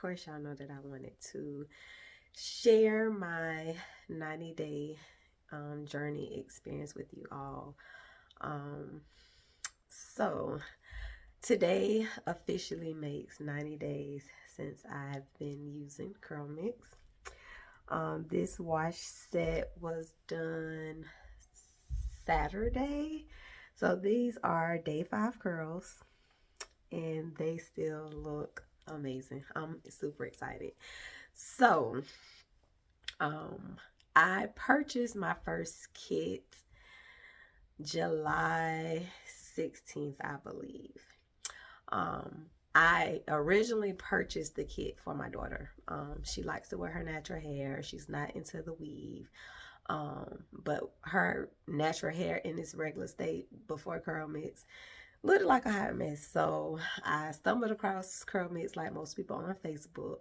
course, y'all know that I wanted to share my 90-day journey experience with you all. Um, so, today officially makes 90 days since I've been using Curlmix. This wash set was done Saturday. So, these are day 5 curls, and they still look amazing. I'm super excited. So, um, I purchased my first kit July 16th, I believe. Um, I originally purchased the kit for my daughter. She likes to wear her natural hair. She's not into the weave. But her natural hair in its regular state before Curlmix looked like a hot mess. So I stumbled across Curlmix like most people on Facebook.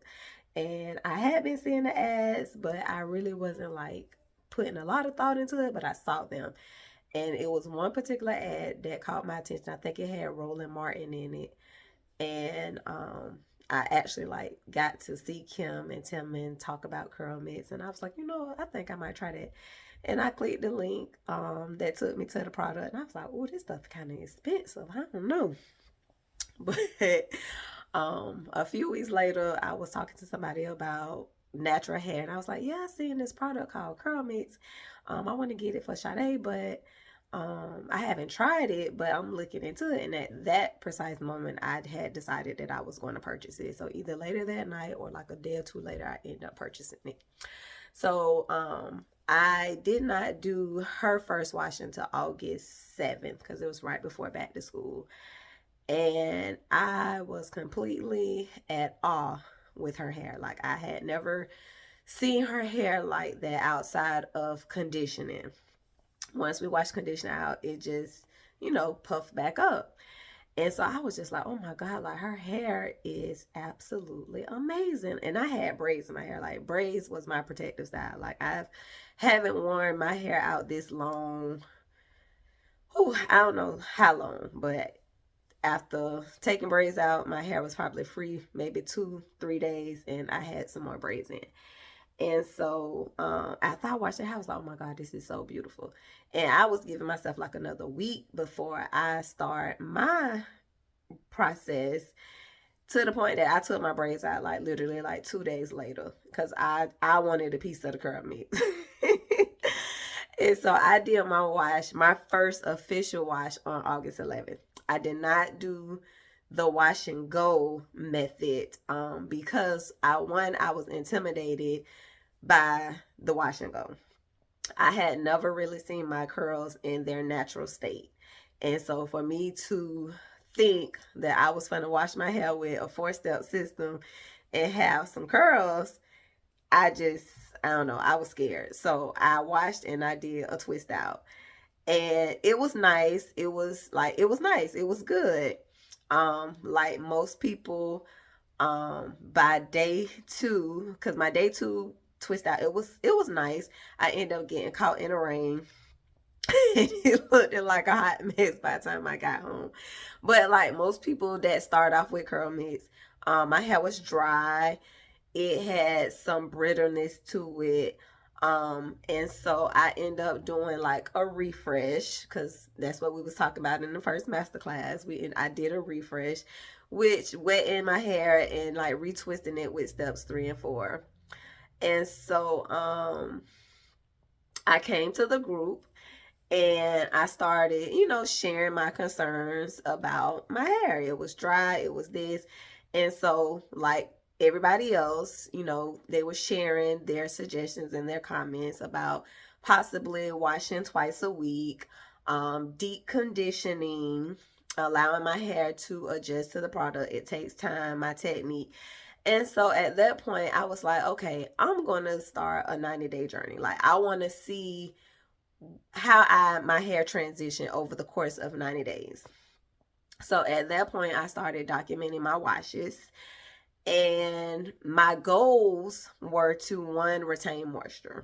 And I had been seeing the ads, but I really wasn't like putting a lot of thought into it, but I saw them. And it was one particular ad that caught my attention. I think it had Roland Martin in it. And I actually like got to see Kim and Tim and talk about Curlmix, and I was like, I think I might try that. And I clicked the link that took me to the product, and I was like, oh, this stuff kind of expensive. I don't know. But a few weeks later, I was talking to somebody about natural hair, and I was like, yeah, I seen this product called Curlmix. I want to get it for Sade, but I haven't tried it, but I'm looking into it. And at that precise moment, I had decided that I was going to purchase it. So either later that night or like a day or two later, I ended up purchasing it. So I did not do her first wash until August 7th because it was right before back to school. And I was completely at awe with her hair. Like, I had never seen her hair like that outside of conditioning. Once we washed conditioner out, it just, puffed back up. And so I was just like, oh my God, like her hair is absolutely amazing. And I had braids in my hair. Like, braids was my protective style. Like, haven't worn my hair out this long. I don't know how long, but after taking braids out, my hair was probably free maybe 2-3 days, and I had some more braids in. And so after I watched it, I was like, oh my God, this is so beautiful. And I was giving myself like another week before I start my process, to the point that I took my braids out like literally like 2 days later because I wanted a piece of the curl mix. And so I did my wash, my first official wash, on August 11th. I did not do the wash and go method because I was intimidated by the wash and go. I had never really seen my curls in their natural state. And so for me to think that I was going to wash my hair with a 4-step system and have some curls, I don't know, I was scared. So I washed and I did a twist out. And it was nice. It was nice. It was good. Like most people, by day 2, because my day 2 twist out, it was nice. I ended up getting caught in the rain. And it looked like a hot mess by the time I got home. But like most people that start off with Curlmix, my hair was dry. It had some brittleness to it. And so I end up doing like a refresh, because that's what we was talking about in the first masterclass. I did a refresh, which wet in my hair and like retwisting it with steps 3 and 4. And so I came to the group and I started, sharing my concerns about my hair. It was dry, it was this. And so, like everybody else, they were sharing their suggestions and their comments about possibly washing twice a week, deep conditioning, allowing my hair to adjust to the product. It takes time, my technique. And so at that point, I was like, okay, I'm going to start a 90-day journey. Like, I want to see how my hair transition over the course of 90 days. So at that point, I started documenting my washes, and my goals were to, 1, retain moisture,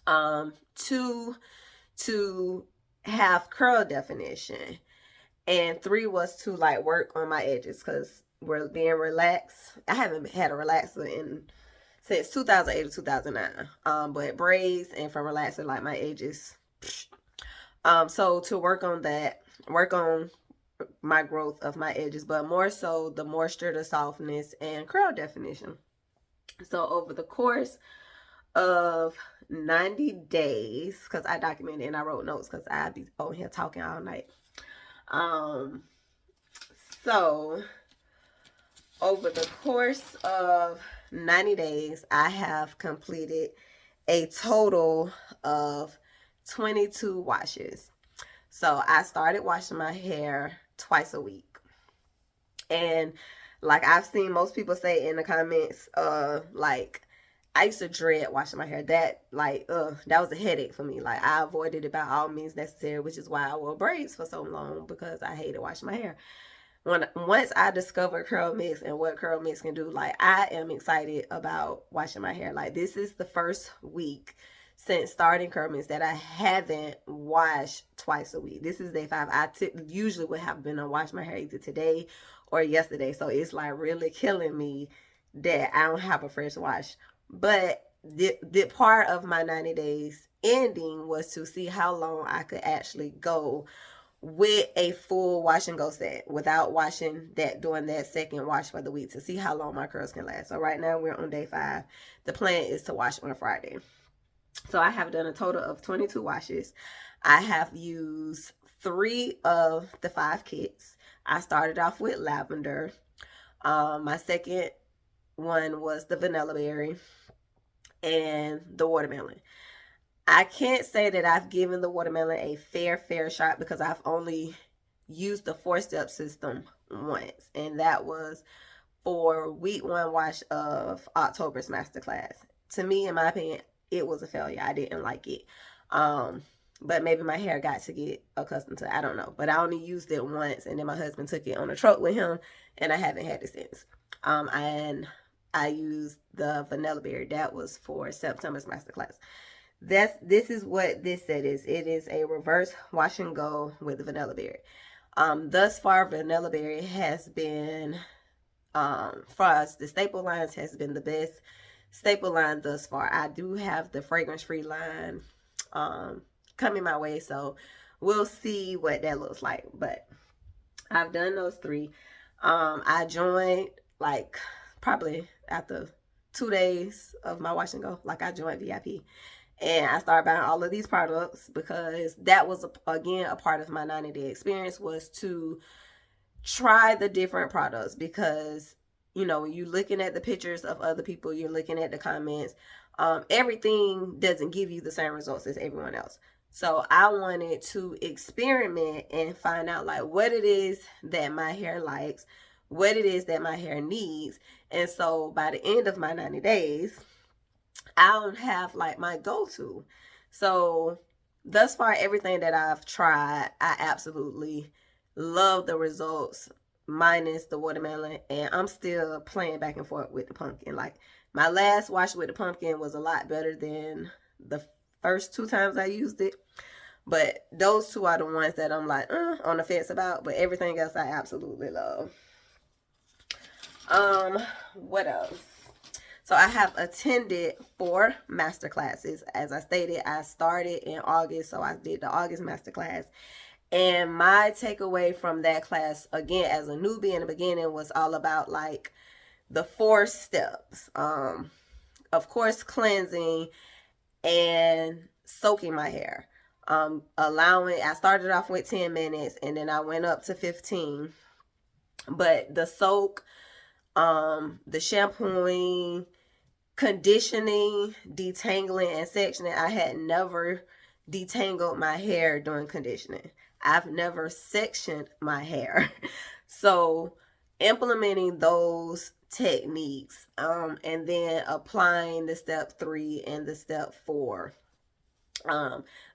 2, to have curl definition, and 3 was to like work on my edges, because being relaxed. I haven't had a relaxer since 2008 or 2009. But braids and from relaxer, like my edges. So to work on that, work on my growth of my edges, but more so the moisture, the softness, and curl definition. So over the course of 90 days, because I documented and I wrote notes because I'd be over here talking all night. So over the course of 90 days, I have completed a total of 22 washes. So I started washing my hair twice a week. And like I've seen most people say in the comments, like I used to dread washing my hair. That that was a headache for me. Like I avoided it by all means necessary, which is why I wore braids for so long, because I hated washing my hair. Once I discovered Curlmix and what Curlmix can do, like I am excited about washing my hair. Like this is the first week since starting Curlmix that I haven't washed twice a week. This is day 5. I usually would have been to wash my hair either today or yesterday. So it's like really killing me that I don't have a fresh wash. But the part of my 90 days ending was to see how long I could actually go with a full wash and go set without washing that, doing that second wash for the week, to see how long my curls can last. So right now we're on day 5. The plan is to wash on a Friday. So I have done a total of 22 washes. I have used 3 of the 5 kits. I started off with lavender. My second one was the vanilla berry and the watermelon. I can't say that I've given the watermelon a fair shot because I've only used the 4-step system once, and that was for week 1 wash of October's masterclass. To me, in my opinion, it was a failure. I didn't like it. But maybe my hair got to get accustomed to it. I don't know. But I only used it once, and then my husband took it on a trip with him, and I haven't had it since. And I used the vanilla berry. That was for September's masterclass. This is what this set is. It is a reverse wash and go with the vanilla berry. Thus far, vanilla berry has been, for us, the staple lines has been the best staple line thus far. I do have the fragrance free line coming my way, so we'll see what that looks like. But I've done those 3. I joined like probably after 2 days of my wash and go. Like I joined VIP. And I started buying all of these products because that was, again, a part of my 90-day experience, was to try the different products. Because, you know, when you're looking at the pictures of other people, you're looking at the comments, everything doesn't give you the same results as everyone else. So I wanted to experiment and find out like what it is that my hair likes, what it is that my hair needs. And so by the end of my 90 days, I don't have like my go-to. So thus far, everything that I've tried, I absolutely love the results, minus the watermelon. And I'm still playing back and forth with the pumpkin. Like my last wash with the pumpkin was a lot better than the first 2 times I used it. But those 2 are the ones that I'm like on the fence about. But everything else I absolutely love. What else? So I have attended 4 master classes. As I stated, I started in August, so I did the August master class. And my takeaway from that class, again, as a newbie in the beginning, was all about like the 4 steps. Of course, cleansing and soaking my hair. I started off with 10 minutes and then I went up to 15. But the soak, the shampooing, conditioning, detangling, and sectioning. I had never detangled my hair during conditioning. I've never sectioned my hair. So implementing those techniques, and then applying the step 3 and the step 4.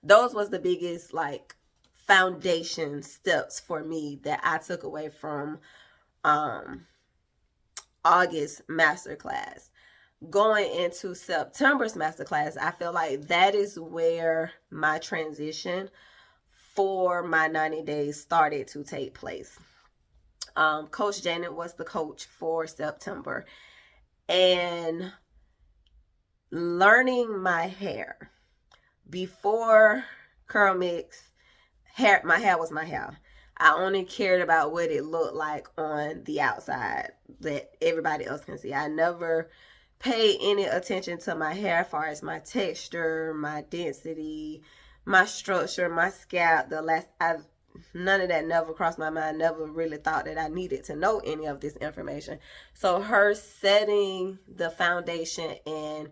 Those was the biggest like foundation steps for me that I took away from August masterclass. Going into September's masterclass, I feel like that is where my transition for my 90 days started to take place. Coach Janet was the coach for September. And learning my hair before Curlmix, my hair was my hair. I only cared about what it looked like on the outside that everybody else can see. I never paid any attention to my hair as far as my texture, my density, my structure, my scalp. None of that never crossed my mind. Never really thought that I needed to know any of this information. So her setting the foundation and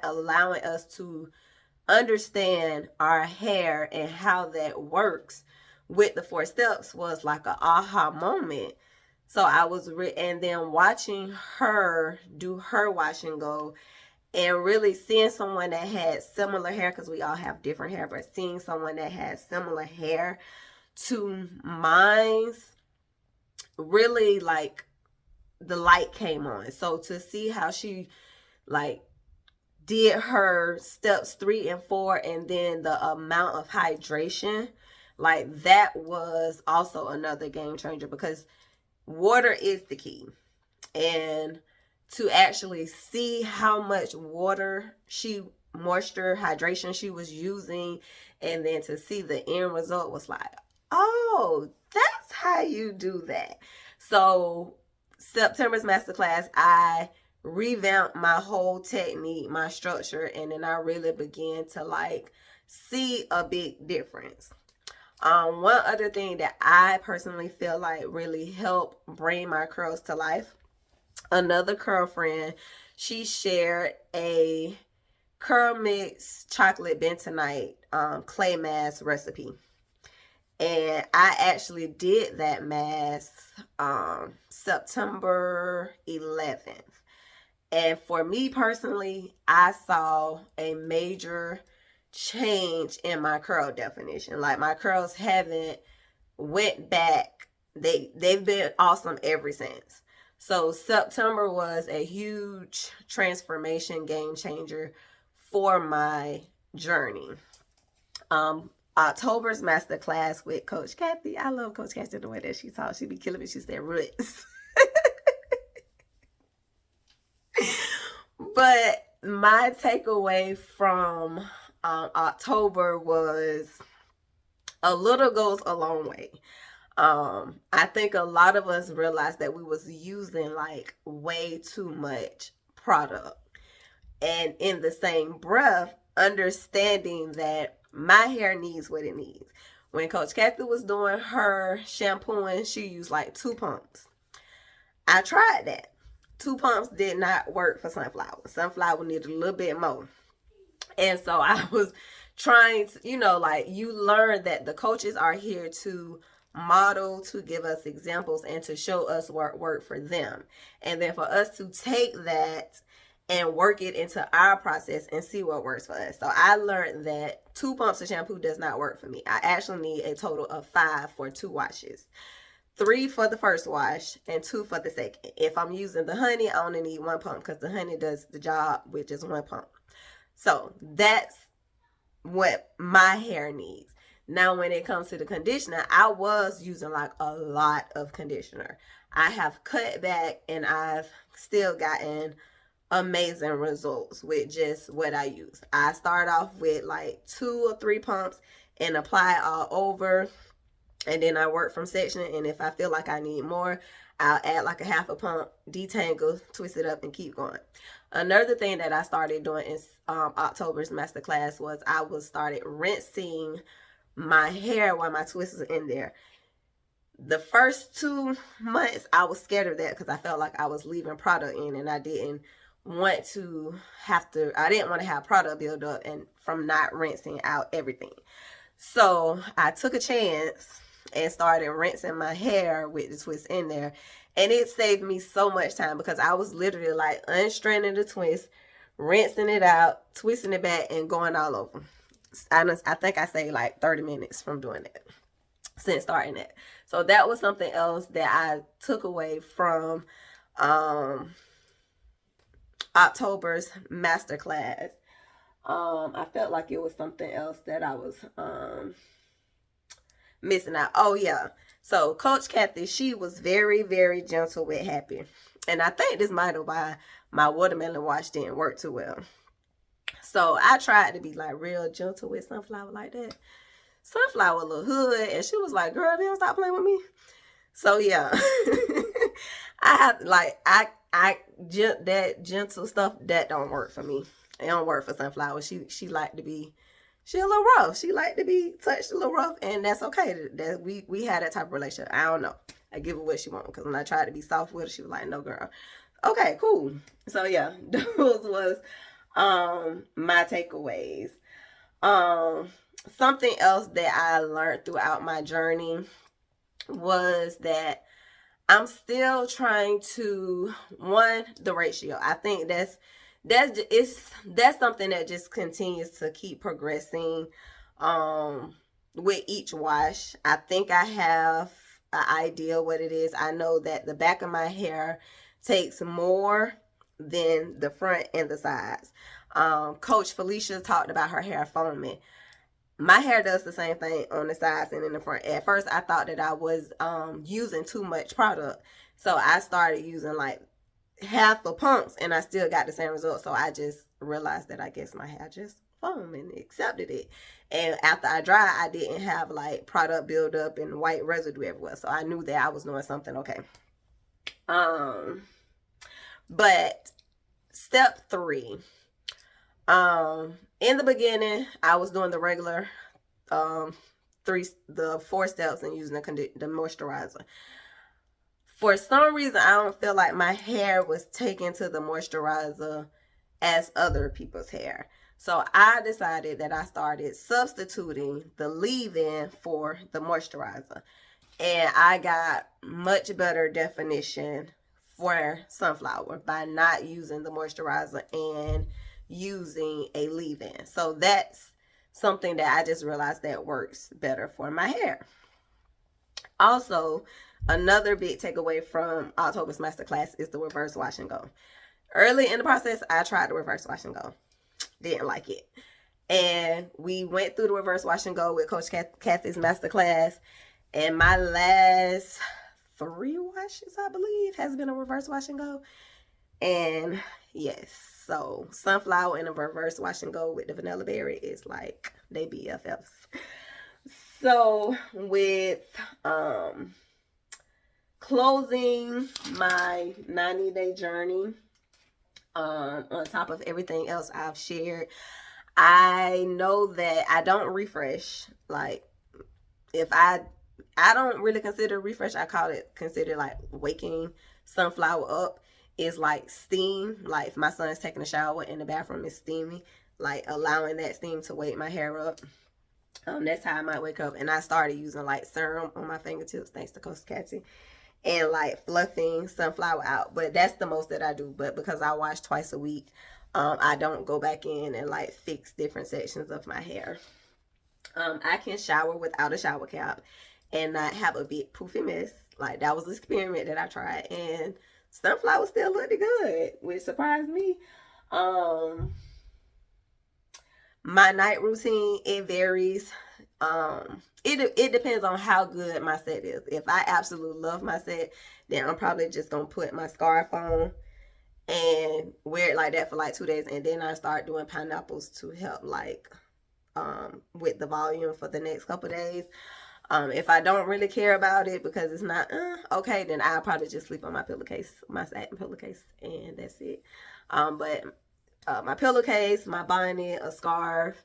allowing us to understand our hair and how that works with the 4 steps was like an aha moment. So I was and then watching her do her wash and go, and really seeing someone that had similar hair, because we all have different hair, but seeing someone that had similar hair to mine's, really like the light came on. So to see how she like did her steps 3 and 4, and then the amount of hydration, like that was also another game changer, because water is the key. And to actually see how much moisture, hydration she was using, and then to see the end result was like, oh, that's how you do that. So September's masterclass, I revamped my whole technique, my structure, and then I really began to like see a big difference. One other thing that I personally feel like really helped bring my curls to life, another curl friend, she shared a Curlmix chocolate bentonite clay mask recipe. And I actually did that mask September 11th. And for me personally, I saw a major change in my curl definition. Like my curls haven't went back. They've been awesome ever since. So September was a huge transformation, game changer for my journey. October's masterclass with Coach Kathy. I love Coach Kathy, the way that she talks. She be killing me. She said roots. But my takeaway from October was a little goes a long way. I think a lot of us realized that we was using like way too much product. And in the same breath, understanding that my hair needs what it needs. When Coach Kathy was doing her shampooing, she used like 2 pumps. I tried that. 2 pumps did not work for sunflower. Sunflower needed a little bit more. And so I was trying to, like you learn that the coaches are here to model, to give us examples, and to show us what worked for them. And then for us to take that and work it into our process and see what works for us. So I learned that 2 pumps of shampoo does not work for me. I actually need a total of 5 for 2 washes. 3 for the first wash and 2 for the second. If I'm using the honey, I only need 1 pump because the honey does the job with just 1 pump. So that's what my hair needs. Now, when it comes to the conditioner, I was using like a lot of conditioner. I have cut back and I've still gotten amazing results with just what I use. I start off with like 2 or 3 pumps and apply it all over. And then I work from section, and if I feel like I need more, I'll add like a half a pump, detangle, twist it up, and keep going. Another thing that I started doing in October's masterclass was I started rinsing my hair while my twist was in there. The first 2 months, I was scared of that because I felt like I was leaving product in, and I didn't want to have product build up and from not rinsing out everything. So I took a chance and started rinsing my hair with the twist in there. And it saved me so much time because I was literally like unstraining the twist, rinsing it out, twisting it back, and going all over. I think I saved like 30 minutes from doing that since starting it. So that was something else that I took away from October's masterclass. I felt like it was something else that I was missing out. Oh yeah. So Coach Kathy, she was very, very gentle with Happy. And I think this might have why my watermelon wash didn't work too well. So I tried to be like real gentle with Sunflower like that. Sunflower a little hood, and she was like, "Girl, if you don't stop playing with me." So yeah, I have like that gentle stuff that don't work for me. It don't work for Sunflower. She like to be, she a little rough. She like to be touched a little rough, and that's okay. That we had that type of relationship. I don't know. I give her what she want, because when I tried to be soft with her, she was like, "No, girl." Okay, cool. So yeah, those was my takeaways. Um, Something else that I learned throughout my journey was that I'm still trying to, one, the ratio. I think that's something that just continues to keep progressing with each wash. I think I have an idea what it is. I know that the back of my hair takes more than the front and the sides. Coach Felicia talked about her hair foaming. My hair does the same thing on the sides and in the front. At first, I thought that I was using too much product, so I started using like half the pumps, and I still got the same result. So I just realized that I guess my hair just foam and accepted it. And after I dry, I didn't have like product buildup and white residue everywhere, so I knew that I was doing something okay. But step 3. In the beginning, I was doing the regular the 4 steps and using the moisturizer. For some reason, I don't feel like my hair was taken to the moisturizer as other people's hair. So I decided that I started substituting the leave-in for the moisturizer. And I got much better definition for Sunflower by not using the moisturizer and using a leave-in. So that's something that I just realized that works better for my hair. Also, another big takeaway from October's masterclass is the reverse wash and go. Early in the process, I tried the reverse wash and go. Didn't like it. And we went through the reverse wash and go with Coach Kathy's masterclass. And my last 3 washes, I believe, has been a reverse wash and go. And yes, so Sunflower and a reverse wash and go with the vanilla berry is like they BFFs. So with closing my 90-day journey, on top of everything else I've shared, I know that I don't refresh. Like, if I don't really consider refresh. I consider like waking Sunflower up. Is like steam. Like if my son's taking a shower and the bathroom is steamy, like allowing that steam to wake my hair up. That's how I might wake up. And I started using like serum on my fingertips, thanks to Coach Kathy, and like fluffing Sunflower out. But that's the most that I do. But because I wash twice a week, I don't go back in and like fix different sections of my hair. I can shower without a shower cap and not have a big poofy mess. Like that was an experiment that I tried, and Sunflower still looked good, which surprised me. My night routine, it varies. It depends on how good my set is. If I absolutely love my set, then I'm probably just gonna put my scarf on and wear it like that for like 2 days, and then I start doing pineapples to help like with the volume for the next couple days. If I don't really care about it because it's not okay, then I'll probably just sleep on my pillowcase, my satin pillowcase, and that's it. But my pillowcase, my bonnet, a scarf,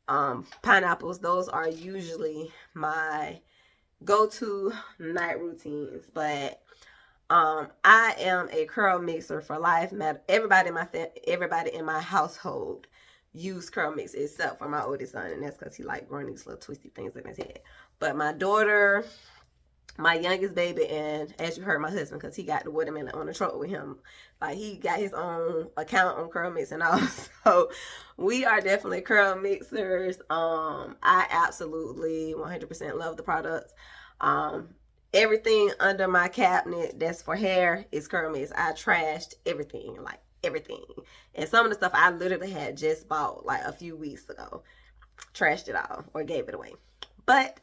pineapples, those are usually my go-to night routines. But I am a curl mixer for life. Everybody in my household use Curlmix except for my oldest son, and that's because he like growing these little twisty things in his head. But my daughter, my youngest baby, and as you heard, my husband, because he got the watermelon on the truck with him. Like he got his own account on Curlmix and all. So we are definitely curl mixers. I absolutely 100% love the products. Everything under my cabinet that's for hair is Curlmix. I trashed everything, like everything. And some of the stuff I literally had just bought like a few weeks ago. Trashed it all or gave it away. But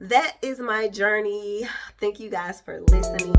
that is my journey. Thank you guys for listening.